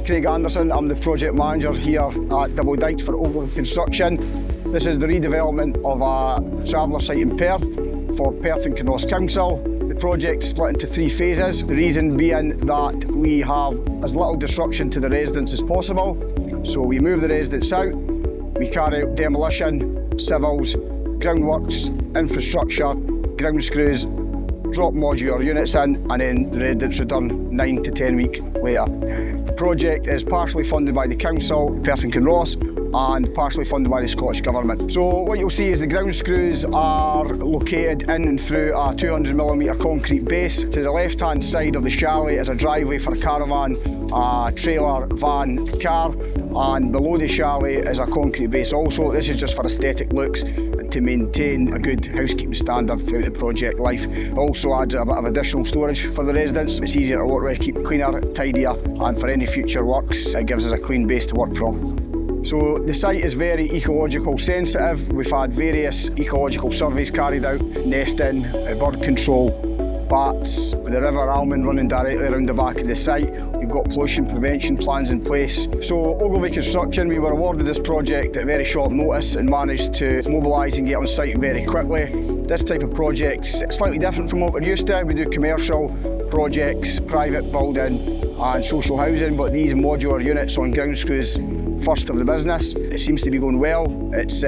Craig Anderson. I'm the project manager here at Double Dykes for Ogilvie Construction. This is the redevelopment of a traveller site in Perth for Perth Kinross Council. The project is split into 3 phases, the reason being that we have as little disruption to the residents as possible. So we move the residents out, we carry out demolition, civils, groundworks, infrastructure, ground screws, drop modular units in, and then the residents return 9 to 10 weeks later. The project is partially funded by the council, Perth Kinross, and partially funded by the Scottish Government. So what you'll see is the ground screws are located in and through a 200mm concrete base. To the left-hand side of the chalet is a driveway for a caravan, a trailer, van, car, and below the chalet is a concrete base also. This is just for aesthetic looks and to maintain a good housekeeping standard throughout the project life. It also adds a bit of additional storage for the residents. It's easier to work with, keep cleaner, tidier, and for any future works it gives us a clean base to work from. So the site is very ecological sensitive. We've had various ecological surveys carried out, nesting, bird control, bats, the River Almond running directly around the back of the site. We've got pollution prevention plans in place. So Ogilvie Construction, we were awarded this project at very short notice and managed to mobilise and get on site very quickly. This type of project's slightly different from what we're used to. We do commercial projects, private building and social housing, but these modular units on ground screws first of the business. It seems to be going well. It's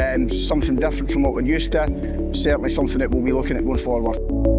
something different from what we're used to. Certainly something that we'll be looking at going forward.